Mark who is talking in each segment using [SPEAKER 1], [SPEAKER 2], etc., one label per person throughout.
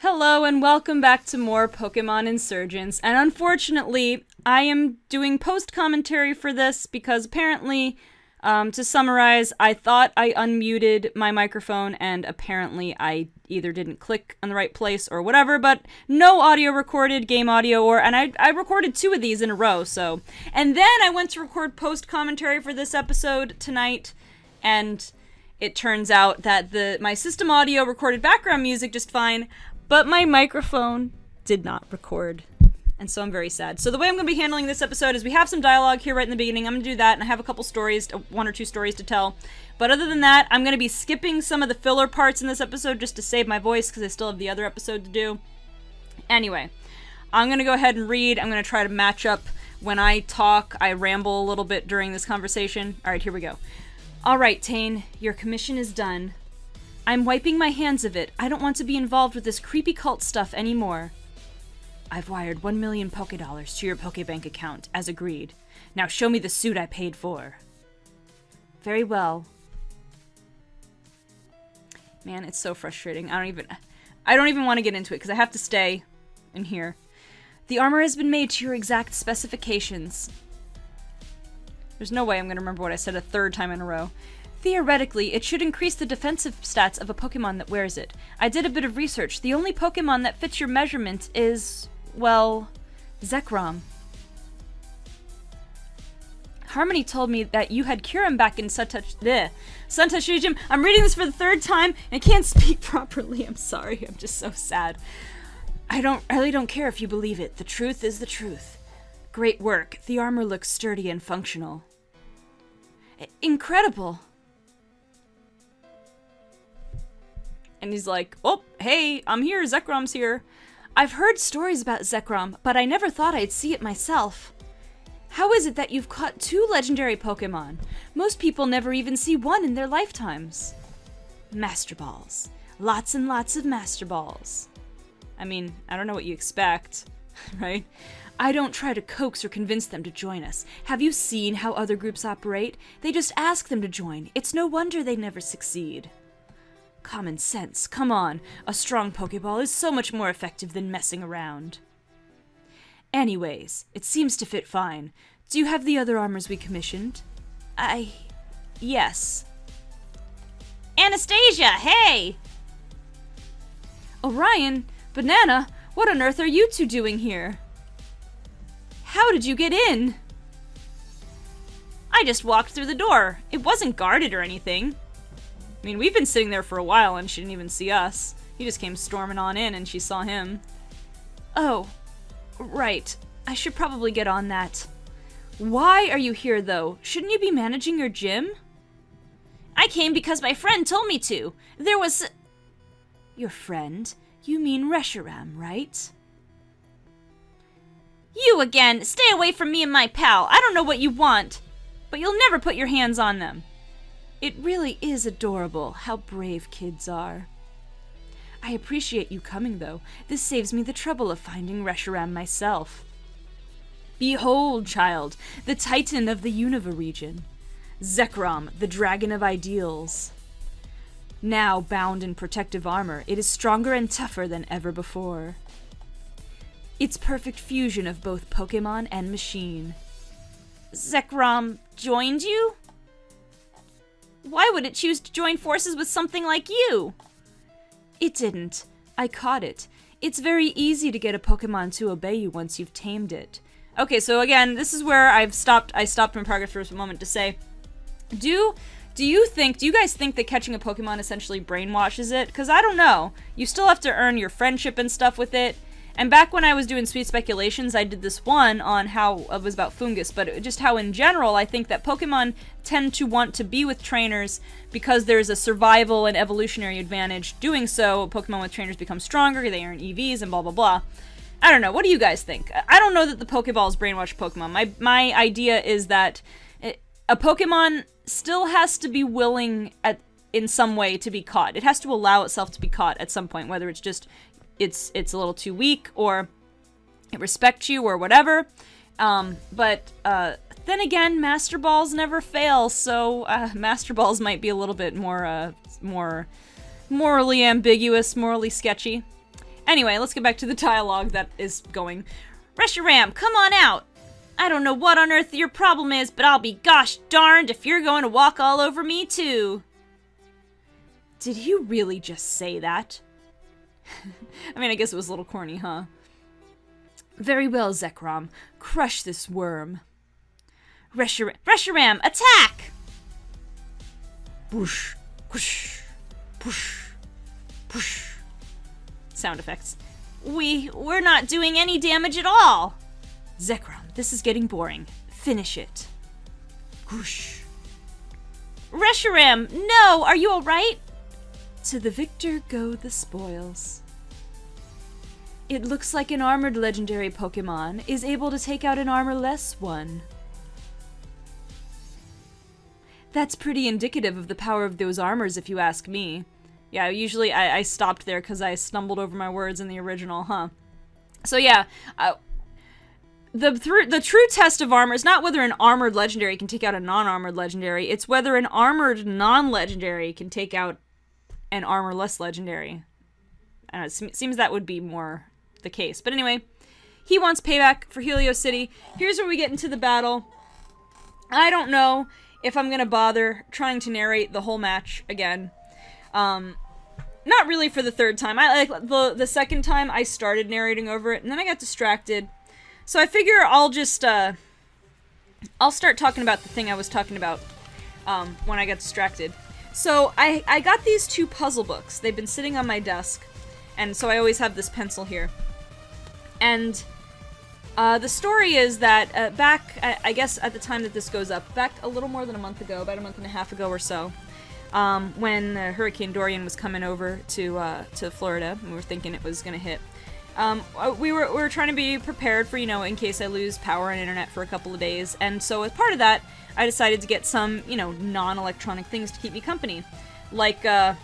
[SPEAKER 1] Hello and welcome back to more Pokémon Insurgence, and unfortunately, I am doing post-commentary for this because apparently, to summarize, I thought I unmuted my microphone and apparently I either didn't click on the right place or whatever, but no audio recorded, game audio, and I recorded 2 of these in a row, so. And then I went to record post-commentary for this episode tonight, and it turns out that my system audio recorded background music just fine, but my microphone did not record, and so I'm very sad. So the way I'm going to be handling this episode is we have some dialogue here right in the beginning. I'm going to do that, and I have a couple stories, 1 or 2 stories to tell. But other than that, I'm going to be skipping some of the filler parts in this episode just to save my voice, because I still have the other episode to do. Anyway, I'm going to go ahead and read. I'm going to try to match up when I talk. I ramble a little bit during this conversation. Alright, here we go. Alright, Tane, your commission is done. I'm wiping my hands of it. I don't want to be involved with this creepy cult stuff anymore. I've wired 1 million Pokédollars to your Pokébank account, as agreed. Now show me the suit I paid for. Very well. Man, it's so frustrating. I don't even want to get into it, because I have to stay in here. The armor has been made to your exact specifications. There's no way I'm going to remember what I said a 3rd time in a row. Theoretically, it should increase the defensive stats of a Pokémon that wears it. I did a bit of research. The only Pokémon that fits your measurement is, well, Zekrom. Harmony told me that you had Kyurem back in Suntashijim. I'm reading this for the 3rd time, and I can't speak properly. I'm sorry. I'm just so sad. I really don't care if you believe it. The truth is the truth. Great work. The armor looks sturdy and functional. Incredible. And he's like, oh, hey, I'm here, Zekrom's here. I've heard stories about Zekrom, but I never thought I'd see it myself. How is it that you've caught 2 legendary Pokémon? Most people never even see one in their lifetimes. Master Balls. Lots and lots of Master Balls. I mean, I don't know what you expect, right? I don't try to coax or convince them to join us. Have you seen how other groups operate? They just ask them to join. It's no wonder they never succeed. Common sense, come on. A strong Pokeball is so much more effective than messing around. Anyways, it seems to fit fine. Do you have the other armors we commissioned? Yes. Anastasia, hey! Orion, Banana, what on earth are you 2 doing here? How did you get in? I just walked through the door. It wasn't guarded or anything. I mean, we've been sitting there for a while and she didn't even see us. He just came storming on in and she saw him. Oh, right. I should probably get on that. Why are you here, though? Shouldn't you be managing your gym? I came because my friend told me to. There was... Your friend? You mean Reshiram, right? You again! Stay away from me and my pal! I don't know what you want! But you'll never put your hands on them! It really is adorable how brave kids are. I appreciate you coming, though. This saves me the trouble of finding Reshiram myself. Behold, child, the Titan of the Unova region. Zekrom, the Dragon of Ideals. Now bound in protective armor, it is stronger and tougher than ever before. Its perfect fusion of both Pokémon and machine. Zekrom joined you? Why would it choose to join forces with something like you? It didn't. I caught it. It's very easy to get a Pokémon to obey you once you've tamed it. Okay, so again, this is where I stopped my progress for a moment to say, do you guys think that catching a Pokemon essentially brainwashes it? Because I don't know. You still have to earn your friendship and stuff with it. And back when I was doing Sweet Speculations, I did this one on how it was about Fungus, but just how in general I think that Pokemon tend to want to be with trainers because there's a survival and evolutionary advantage doing so. Pokemon with trainers become stronger, they earn EVs, and blah blah blah. I don't know, what do you guys think? I don't know that the Pokeballs brainwash Pokemon. My idea is that a Pokemon still has to be willing in some way to be caught. It has to allow itself to be caught at some point, whether it's just it's a little too weak, or it respects you, or whatever. But then again, Master Balls never fail, so Master Balls might be a little bit more morally ambiguous, morally sketchy. Anyway, let's get back to the dialogue that is going. Reshiram, come on out! I don't know what on earth your problem is, but I'll be gosh darned if you're going to walk all over me too. Did you really just say that? I mean, I guess it was a little corny, huh? Very well, Zekrom. Crush this worm. Reshiram, attack! Boosh, whoosh, push, push. Sound effects. We're not doing any damage at all. Zekrom, this is getting boring. Finish it. Whoosh. Reshiram, no! Are you alright? To the victor go the spoils. It looks like an armored legendary Pokémon is able to take out an armorless one. That's pretty indicative of the power of those armors, if you ask me. Yeah, usually I stopped there because I stumbled over my words in the original, huh? So yeah, the true test of armor is not whether an armored legendary can take out a non-armored legendary, it's whether an armored non-legendary can take out an armorless legendary. I don't know, it seems that would be more the case. But anyway, he wants payback for Helios City. Here's where we get into the battle. I don't know if I'm gonna bother trying to narrate the whole match again. Not really for the third time. I like the second time I started narrating over it, and then I got distracted. So I figure I'll just, I'll start talking about the thing I was talking about, when I got distracted. So I got these two puzzle books. They've been sitting on my desk, and so I always have this pencil here. And the story is that back, I guess at the time that this goes up, back a little more than a month ago, about a month and a half ago or so, when Hurricane Dorian was coming over to Florida, and we were thinking it was going to hit, we were trying to be prepared for, you know, in case I lose power and internet for a couple of days, and so as part of that, I decided to get some, you know, non-electronic things to keep me company. Like, I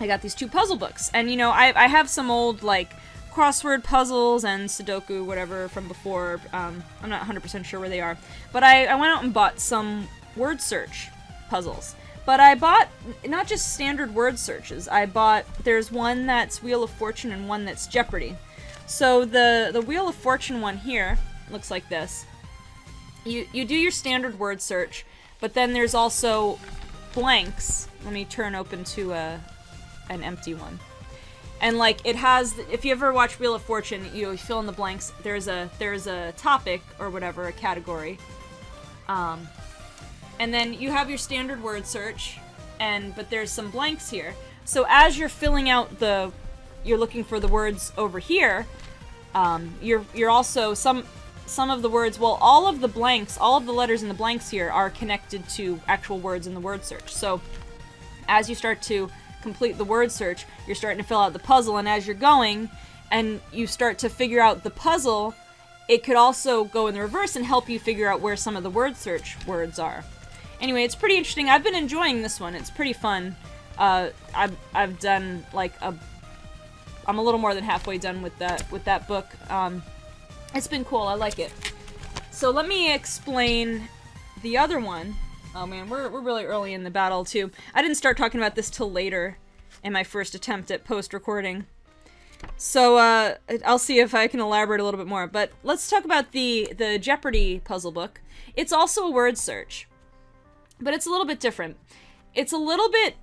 [SPEAKER 1] got these two puzzle books, and, you know, I have some old, like, crossword puzzles and Sudoku, whatever, from before. I'm not 100% sure where they are. But I went out and bought some word search puzzles. But I bought not just standard word searches. There's one that's Wheel of Fortune and one that's Jeopardy. So the Wheel of Fortune one here looks like this. You do your standard word search, but then there's also blanks. Let me turn open to an empty one. And like it has, if you ever watch Wheel of Fortune, you fill in the blanks. There's a topic or whatever, a category, and then you have your standard word search, but there's some blanks here. So as you're filling out you're looking for the words over here. You're also some of the words. Well, all of the blanks, all of the letters in the blanks here are connected to actual words in the word search. So as you start to complete the word search, you're starting to fill out the puzzle, and as you're going and you start to figure out the puzzle, it could also go in the reverse and help you figure out where some of the word search words are. Anyway, it's pretty interesting. I've been enjoying this one. It's pretty fun. I've done like I'm a little more than halfway done with that book. It's been cool. I like it. So let me explain the other one. Oh man, we're really early in the battle too. I didn't start talking about this till later in my first attempt at post-recording. So I'll see if I can elaborate a little bit more. But let's talk about the Jeopardy puzzle book. It's also a word search, but it's a little bit different. It's a little bit,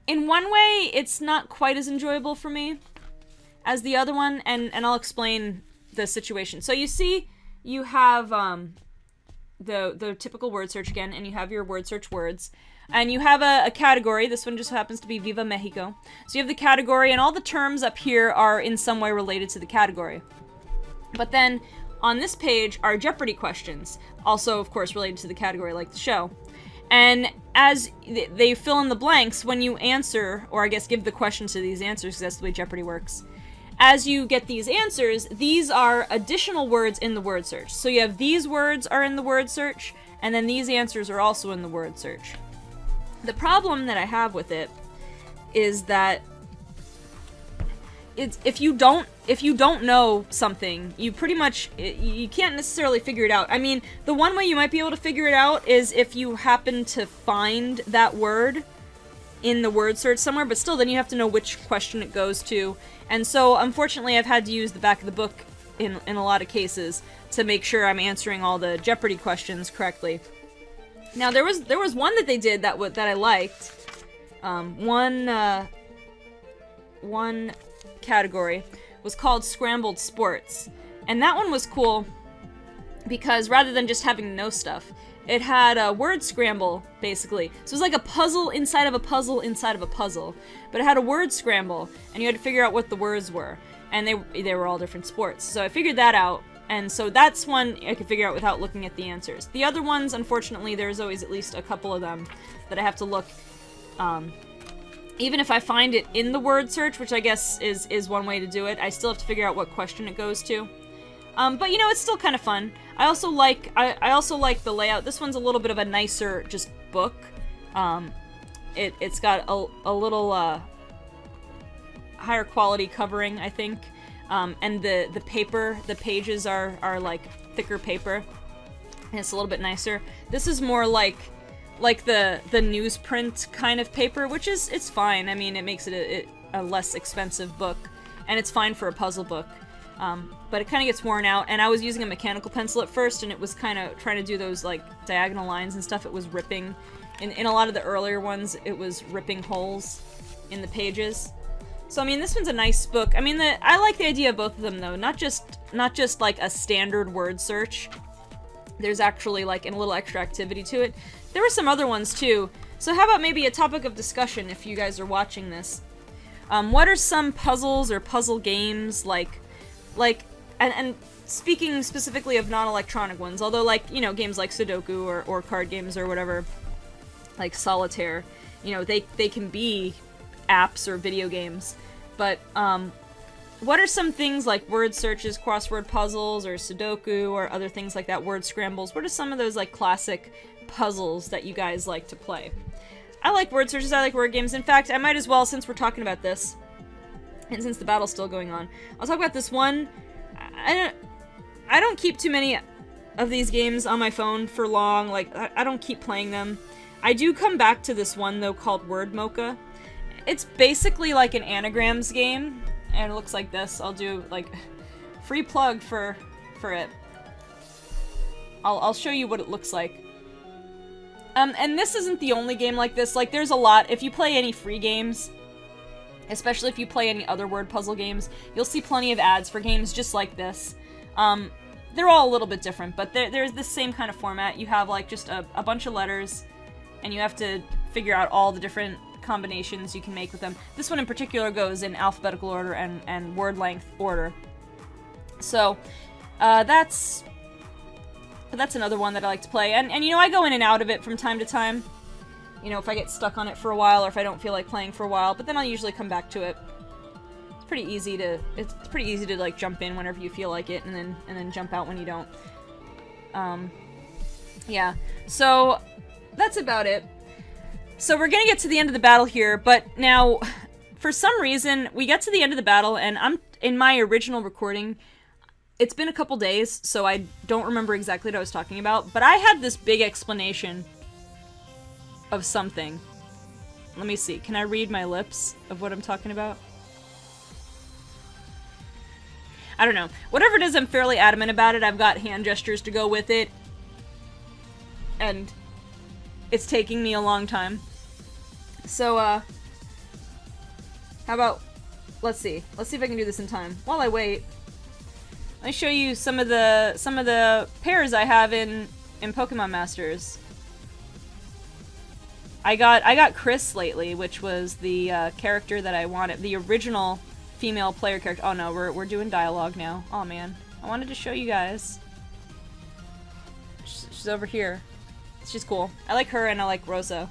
[SPEAKER 1] in one way, it's not quite as enjoyable for me as the other one, and I'll explain the situation. So you see, you have the typical word search again, and you have your word search words, and you have a category. This one just happens to be Viva Mexico. So you have the category, and all the terms up here are in some way related to the category. But then on this page are Jeopardy questions, also of course related to the category, like the show. And as they fill in the blanks, when you answer, or I guess give the questions to these answers, because that's the way Jeopardy works. As you get these answers, these are additional words in the word search. So you have these words are in the word search, and then these answers are also in the word search. The problem that I have with it is that if you don't know something, you pretty much, you can't necessarily figure it out. I mean, the one way you might be able to figure it out is if you happen to find that word in the word search somewhere, but still then you have to know which question it goes to. And so unfortunately I've had to use the back of the book in a lot of cases to make sure I'm answering all the Jeopardy questions correctly. Now there was one that they did that I liked. One category was called Scrambled Sports. And that one was cool because rather than just having to know stuff, it had a word scramble, basically. So it was like a puzzle inside of a puzzle inside of a puzzle. But it had a word scramble, and you had to figure out what the words were. And they were all different sports. So I figured that out, and so that's one I could figure out without looking at the answers. The other ones, unfortunately, there's always at least a couple of them that I have to look, even if I find it in the word search, which I guess is one way to do it, I still have to figure out what question it goes to. But you know, it's still kind of fun. I also like the layout. This one's a little bit of a nicer just book. It's got a little higher quality covering, I think. And the paper, the pages are like thicker paper. And it's a little bit nicer. This is more like the newsprint kind of paper, which it's fine. I mean, it makes it a less expensive book, and it's fine for a puzzle book. But it kind of gets worn out, and I was using a mechanical pencil at first, and it was kind of trying to do those, like, diagonal lines and stuff. It was ripping. In a lot of the earlier ones, it was ripping holes in the pages. So, I mean, this one's a nice book. I mean, I like the idea of both of them, though. Not just like, a standard word search. There's actually, like, a little extra activity to it. There were some other ones, too. So how about maybe a topic of discussion, if you guys are watching this? What are some puzzles or puzzle games, and speaking specifically of non-electronic ones, although, like, you know, games like Sudoku or card games or whatever, like Solitaire, you know, they can be apps or video games, but, what are some things like word searches, crossword puzzles, or Sudoku, or other things like that, word scrambles? What are some of those, like, classic puzzles that you guys like to play? I like word searches, I like word games. In fact, I might as well, since we're talking about this, and since the battle's still going on, I'll talk about this one. I don't keep too many of these games on my phone for long. Like, I don't keep playing them. I do come back to this one, though, called Word Mocha. It's basically like an anagrams game, and it looks like this. I'll do, like, free plug for it. I'll show you what it looks like. And this isn't the only game like this. Like, there's a lot. If you play any free games, especially if you play any other word puzzle games, you'll see plenty of ads for games just like this. They're all a little bit different, but there's this same kind of format. You have, like, just a bunch of letters, and you have to figure out all the different combinations you can make with them. This one in particular goes in alphabetical order and word length order. So, that's another one that I like to play. And you know, I go in and out of it from time to time. You know, if I get stuck on it for a while, or if I don't feel like playing for a while, but then I'll usually come back to it. It's pretty easy to like jump in whenever you feel like it, and then jump out when you don't. Yeah. So that's about it. So we're gonna get to the end of the battle here, but now, for some reason, we get to the end of the battle, and I'm in my original recording. It's been a couple days, so I don't remember exactly what I was talking about, but I had this big explanation of something. Let me see. Can I read my lips of what I'm talking about? I don't know. Whatever it is, I'm fairly adamant about it. I've got hand gestures to go with it. And it's taking me a long time. So, how about... Let's see. Let's see if I can do this in time. While I wait, let me show you some of the pairs I have in Pokemon Masters. I got Chris lately, which was the character that I wanted, the original female player character. Oh no, we're doing dialogue now. Oh man, I wanted to show you guys. She's over here. She's cool. I like her and I like Rosa.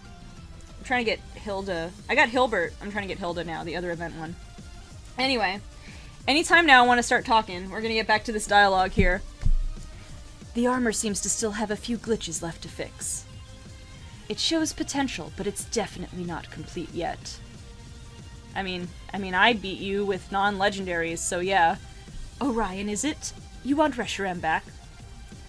[SPEAKER 1] I'm trying to get Hilda. I got Hilbert. I'm trying to get Hilda now, the other event one. Anyway, anytime now I want to start talking. We're gonna get back to this dialogue here. The armor seems to still have a few glitches left to fix. It shows potential, but it's definitely not complete yet. I mean, I beat you with non-legendaries, so yeah. Orion, is it? You want Reshiram back?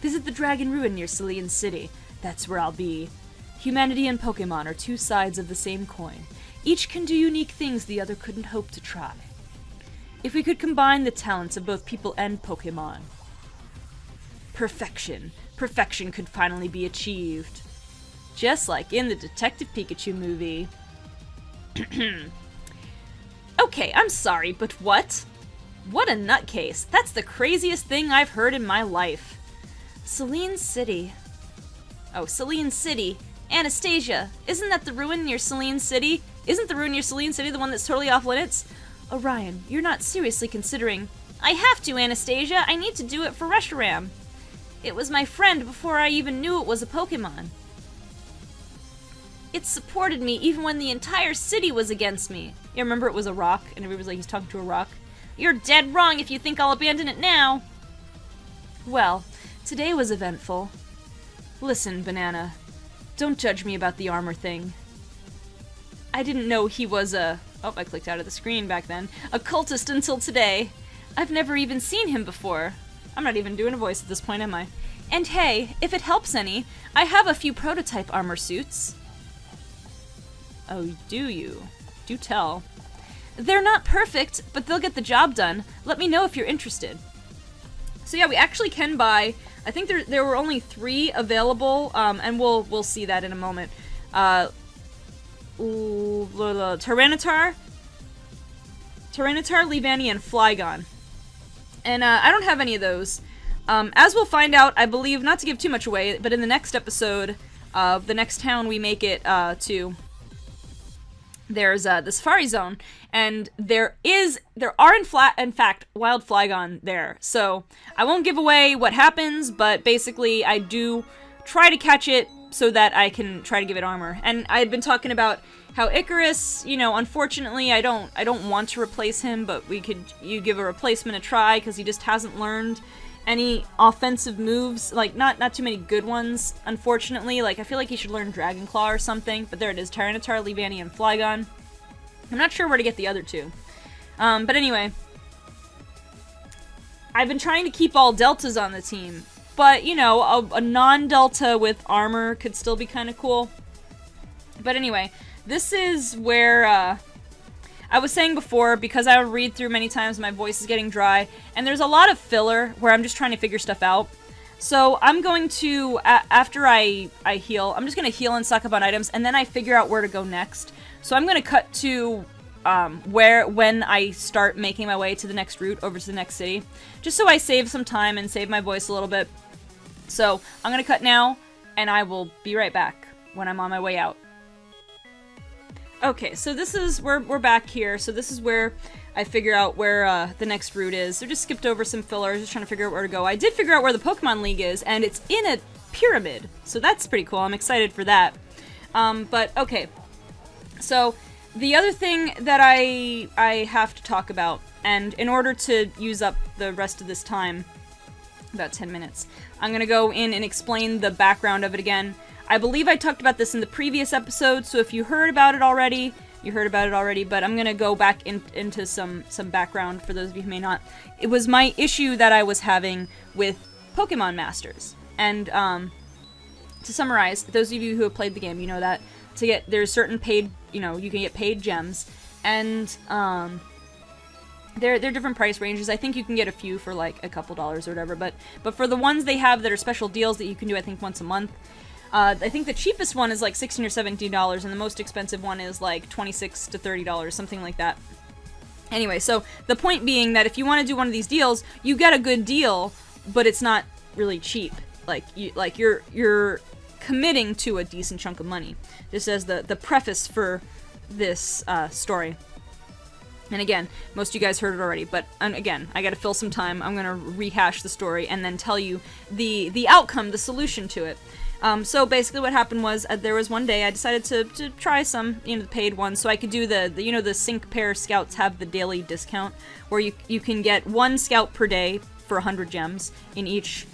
[SPEAKER 1] Visit the Dragon Ruin near Celine City. That's where I'll be. Humanity and Pokemon are two sides of the same coin. Each can do unique things the other couldn't hope to try. If we could combine the talents of both people and Pokémon, perfection could finally be achieved. Just like in the Detective Pikachu movie. Okay, I'm sorry, but what? What a nutcase. That's the craziest thing I've heard in my life. Selene City. Oh, Selene City. Anastasia, isn't that the ruin near Selene City? Isn't the ruin near Selene City the one that's totally off limits? Orion, you're not seriously considering... I have to, Anastasia. I need to do it for Reshiram. It was my friend before I even knew it was a Pokemon. It supported me even when the entire city was against me. Yeah, remember it was a rock, and everybody was like, he's talking to a rock. You're dead wrong if you think I'll abandon it now. Well, today was eventful. Listen, Banana, don't judge me about the armor thing. I didn't know he was a... Oh, I clicked out of the screen back then. A cultist until today. I've never even seen him before. I'm not even doing a voice at this point, am I? And hey, if it helps any, I have a few prototype armor suits. Oh, do you? Do tell. They're not perfect, but they'll get the job done. Let me know if you're interested. So yeah, we actually can buy... I think there were only 3 available, and we'll see that in a moment. Tyranitar, Leavanny, and Flygon. And I don't have any of those. As we'll find out, I believe, not to give too much away, but in the next episode of the next town we make it to... There's the Safari Zone, and there are in fact wild Flygon there. So I won't give away what happens, but basically I do try to catch it so that I can try to give it armor. And I had been talking about how Icarus, you know, unfortunately I don't want to replace him, but you give a replacement a try because he just hasn't learned any offensive moves, like not too many good ones, unfortunately. Like I feel like he should learn Dragon Claw or something, but there it is, Tyranitar, Leavanny, and Flygon. I'm not sure where to get the other 2. But anyway, I've been trying to keep all Deltas on the team, but you know, a non-Delta with armor could still be kind of cool. But anyway, this is where, I was saying before, because I read through many times, my voice is getting dry, and there's a lot of filler where I'm just trying to figure stuff out. So I'm going to, after I heal, I'm just going to heal and stock up on items, and then I figure out where to go next. So I'm going to cut to when I start making my way to the next route, over to the next city, just so I save some time and save my voice a little bit. So I'm going to cut now, and I will be right back when I'm on my way out. Okay, so this is, we're back here, so this is where I figure out where the next route is. So just skipped over some fillers, just trying to figure out where to go. I did figure out where the Pokemon League is, and it's in a pyramid, so that's pretty cool. I'm excited for that. But, okay. So, the other thing that I have to talk about, and in order to use up the rest of this time, about 10 minutes, I'm gonna go in and explain the background of it again. I believe I talked about this in the previous episode, so if you heard about it already, you heard about it already, but I'm gonna go back into some background for those of you who may not. It was my issue that I was having with Pokemon Masters. And, to summarize, those of you who have played the game, you know that there's certain paid, you know, you can get paid gems, and, they're different price ranges. I think you can get a few for like a couple dollars or whatever, but for the ones they have that are special deals that you can do, I think once a month, I think the cheapest one is like $16 or $17, and the most expensive one is like $26 to $30, something like that. Anyway, so the point being that if you want to do one of these deals, you get a good deal, but it's not really cheap. Like you're committing to a decent chunk of money. Just as the preface for this story. And again, most of you guys heard it already, but again, I gotta fill some time. I'm gonna rehash the story and then tell you the outcome, the solution to it. So basically what happened was, there was one day I decided to try some, you know, the paid ones, so I could do the you know, the sync pair scouts have the daily discount, where you can get 1 scout per day for 100 gems in each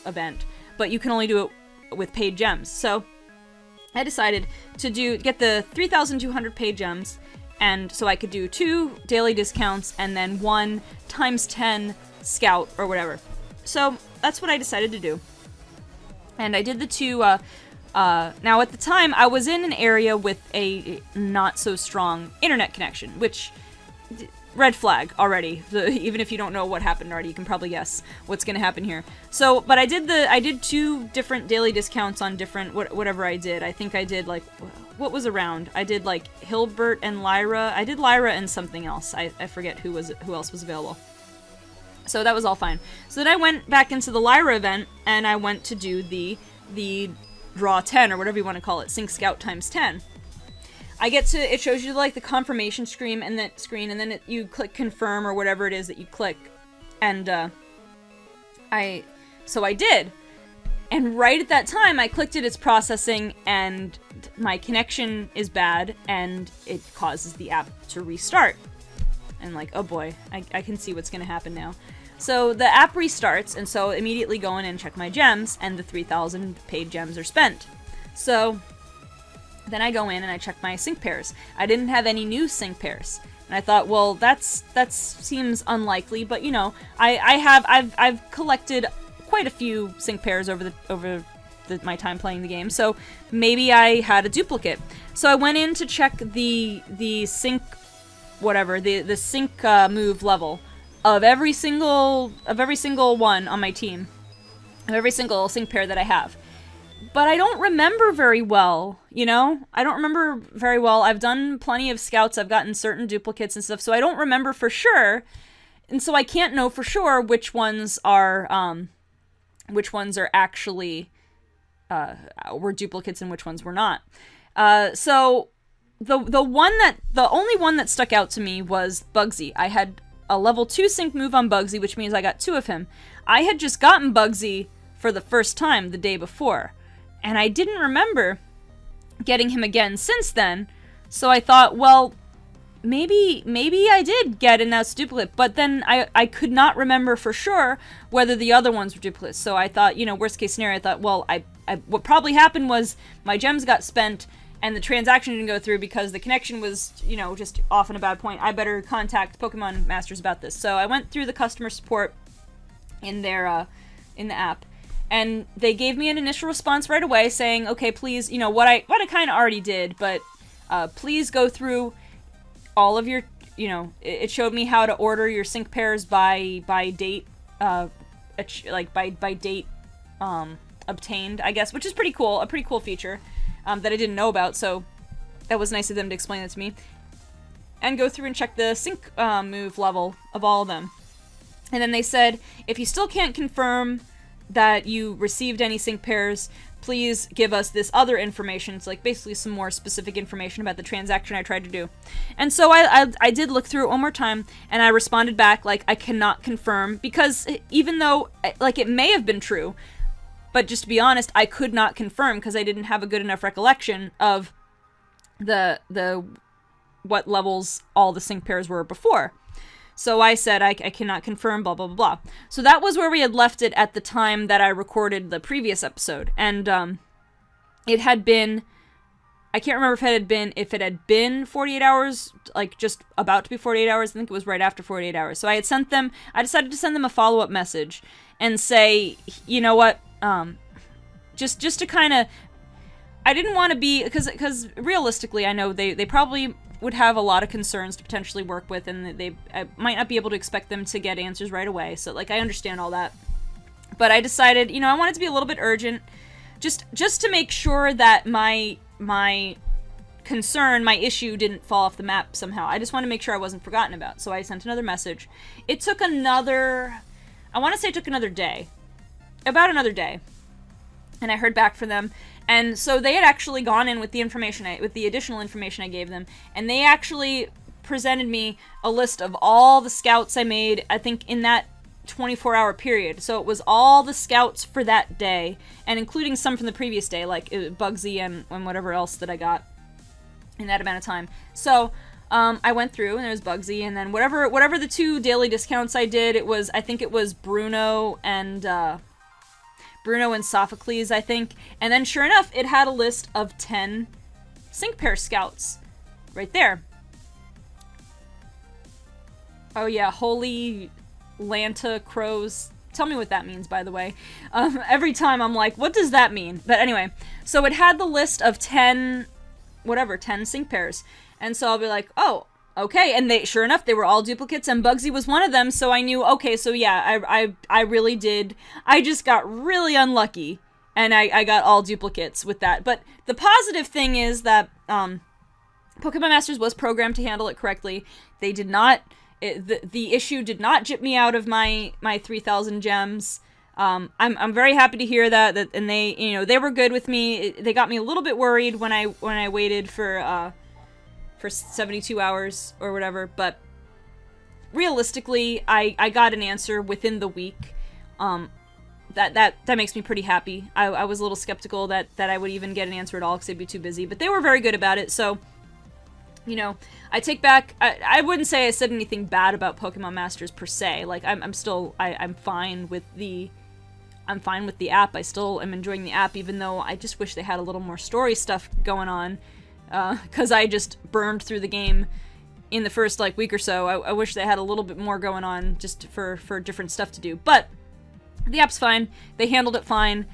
[SPEAKER 1] event, but you can only do it with paid gems. So I decided to get the 3,200 paid gems, and so I could do 2 daily discounts and then 1 times 10 scout or whatever. So that's what I decided to do. And I did the 2 Now, at the time, I was in an area with a not so strong internet connection, which, red flag already. Even if you don't know what happened already, you can probably guess what's going to happen here. So, but I did 2 different daily discounts on different, whatever I did. I think I did, like, what was around? I did, like, Hilbert and Lyra. I did Lyra and something else. I forget who else was available. So that was all fine. So then I went back into the Lyra event, and I went to do the Draw 10, or whatever you want to call it, Sync Scout times 10. I get to, it shows you, like, the confirmation screen, and then you click confirm, or whatever it is that you click, and, so I did. And right at that time, I clicked it, it's processing, and my connection is bad, and it causes the app to restart. And like, oh boy, I can see what's gonna happen now. So the app restarts, and so immediately go in and check my gems, and the 3,000 paid gems are spent. So then I go in and I check my sync pairs. I didn't have any new sync pairs. And I thought, well, that seems unlikely, but you know, I've collected quite a few sync pairs over my time playing the game, so maybe I had a duplicate. So I went in to check the sync, whatever, the sync move level of every single one on my team, of every single sync pair that I have. But I don't remember very well, you know? I don't remember very well. I've done plenty of scouts, I've gotten certain duplicates and stuff, so I don't remember for sure. And so I can't know for sure which ones are actually were duplicates and which ones were not. So the only one that stuck out to me was Bugsy. I had a level 2 sync move on Bugsy, which means I got 2 of him. I had just gotten Bugsy for the first time the day before, and I didn't remember getting him again since then, so I thought, well, maybe I did get an S duplicate, but then I could not remember for sure whether the other ones were duplicates, so I thought, you know, worst case scenario, I thought, well, what probably happened was my gems got spent, and the transaction didn't go through because the connection was, you know, just off in a bad point. I better contact Pokemon Masters about this. So I went through the customer support in their, in the app, and they gave me an initial response right away saying, okay, please, you know, what I kind of already did, but please go through all of your, you know, it showed me how to order your sync pairs by date, like by date obtained, I guess, which is pretty cool, a pretty cool feature. That I didn't know about, so that was nice of them to explain it to me. And go through and check the sync move level of all of them. And then they said, if you still can't confirm that you received any sync pairs, please give us this other information. It's like basically some more specific information about the transaction I tried to do. And so I did look through it one more time, and I responded back like, I cannot confirm, because even though, like, it may have been true, but just to be honest, I could not confirm because I didn't have a good enough recollection of the what levels all the sync pairs were before. So I said I cannot confirm, blah, blah, blah, blah. So that was where we had left it at the time that I recorded the previous episode. And it had been, I can't remember if it had been 48 hours, like just about to be 48 hours. I think it was right after 48 hours. So I decided to send them a follow-up message and say, you know what, just to kind of, I didn't want to be, because realistically, I know they probably would have a lot of concerns to potentially work with, and I might not be able to expect them to get answers right away, so, like, I understand all that. But I decided, you know, I wanted to be a little bit urgent, just to make sure that my concern, my issue didn't fall off the map somehow. I just wanted to make sure I wasn't forgotten about, so I sent another message. It took another, I want to say it took another day. About another day. And I heard back from them. And so they had actually gone in with the information, with the additional information I gave them, and they actually presented me a list of all the scouts I made, I think, in that 24-hour period. So it was all the scouts for that day, and including some from the previous day, like Bugsy and whatever else that I got in that amount of time. So I went through, and there was Bugsy, and then whatever the 2 daily discounts I did, I think it was Bruno and Sophocles, I think. And then sure enough, it had a list of 10 sync pair scouts right there. Oh yeah, Holy Lanta Crow's Tell me what that means, by the way. Every time I'm like, what does that mean? But anyway, so it had the list of 10 sync pairs. And so I'll be like, oh, okay. And sure enough, they were all duplicates, and Bugsy was one of them, so I knew, okay, so yeah, I really did. I just got really unlucky, and I got all duplicates with that. But the positive thing is that Pokemon Masters was programmed to handle it correctly. They did not... The issue did not jip me out of my 3,000 gems. I'm very happy to hear that, and they were good with me. They got me a little bit worried when I waited for 72 hours or whatever, but realistically, I got an answer within the week. That makes me pretty happy. I was a little skeptical that I would even get an answer at all because they'd be too busy, but they were very good about it. So, I take back. I wouldn't say I said anything bad about Pokemon Masters per se. Like I'm fine with the app. I still am enjoying the app, even though I just wish they had a little more story stuff going on. Because I just burned through the game in the first week or so. I wish they had a little bit more going on just for different stuff to do. But the app's fine. They handled it fine.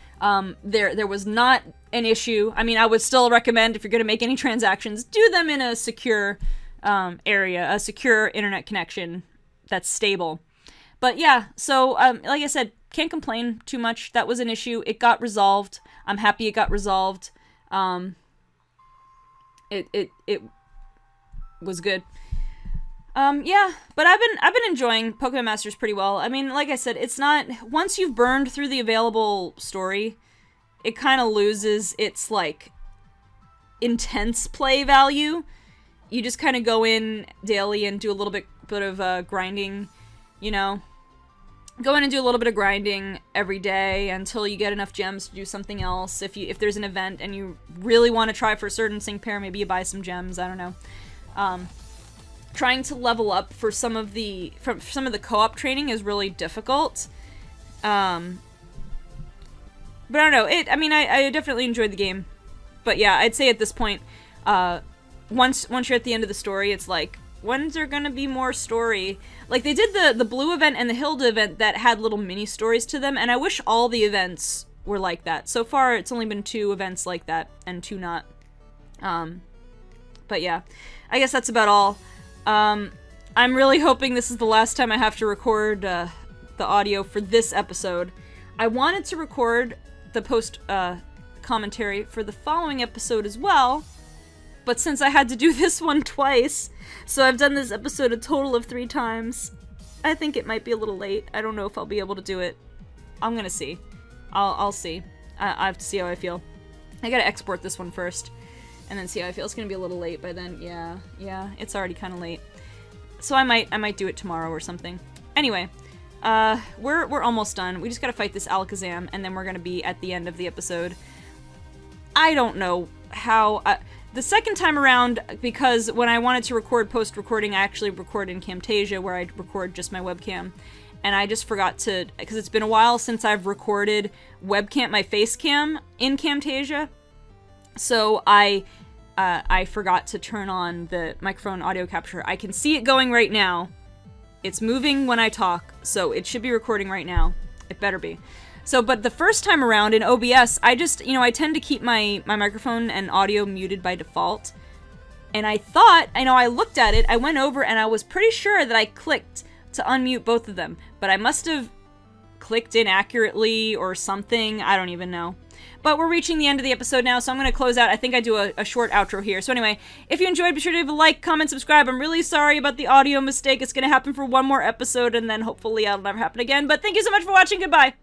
[SPEAKER 1] There was not an issue. I mean, I would still recommend, if you're going to make any transactions, do them in a secure area, a secure internet connection that's stable. But yeah, so like I said, can't complain too much. That was an issue. It got resolved. I'm happy it got resolved. It was good. Yeah, but I've been enjoying Pokemon Masters pretty well. I mean, like I said, it's not, once you've burned through the available story, it kind of loses its intense play value. You just kind of go in daily and do a little bit of grinding, Go in and do a little bit of grinding every day until you get enough gems to do something else. If there's an event and you really want to try for a certain sync pair, maybe you buy some gems, I don't know. Trying to level up for some of the co-op training is really difficult. But I don't know. I definitely enjoyed the game. But yeah, I'd say at this point, once you're at the end of the story, it's like, when's there gonna be more story? Like, they did the Blue event and the Hilda event that had little mini stories to them, and I wish all the events were like that. So far, it's only been 2 events like that, and 2 not. But yeah, I guess that's about all. I'm really hoping this is the last time I have to record the audio for this episode. I wanted to record the post commentary for the following episode as well, but since I had to do this one twice, so I've done this episode a total of 3 times, I think it might be a little late. I don't know if I'll be able to do it. I'm gonna see. I'll see. I have to see how I feel. I gotta export this one first, and then see how I feel. It's gonna be a little late by then. Yeah, it's already kind of late. So I might do it tomorrow or something. Anyway, we're almost done. We just gotta fight this Alakazam, and then we're gonna be at the end of the episode. I don't know how... the second time around, because when I wanted to record post-recording, I actually record in Camtasia, where I record just my webcam. And I just forgot to... because it's been a while since I've recorded my face cam in Camtasia. So I forgot to turn on the microphone audio capture. I can see it going right now. It's moving when I talk, so it should be recording right now. It better be. So, but the first time around in OBS, I just, I tend to keep my microphone and audio muted by default. And I thought, I looked at it, I went over, and I was pretty sure that I clicked to unmute both of them. But I must have clicked inaccurately or something, I don't even know. But we're reaching the end of the episode now, so I'm going to close out. I think I do a short outro here. So anyway, if you enjoyed, be sure to leave a like, comment, subscribe. I'm really sorry about the audio mistake. It's going to happen for one more episode, and then hopefully it'll never happen again. But thank you so much for watching. Goodbye.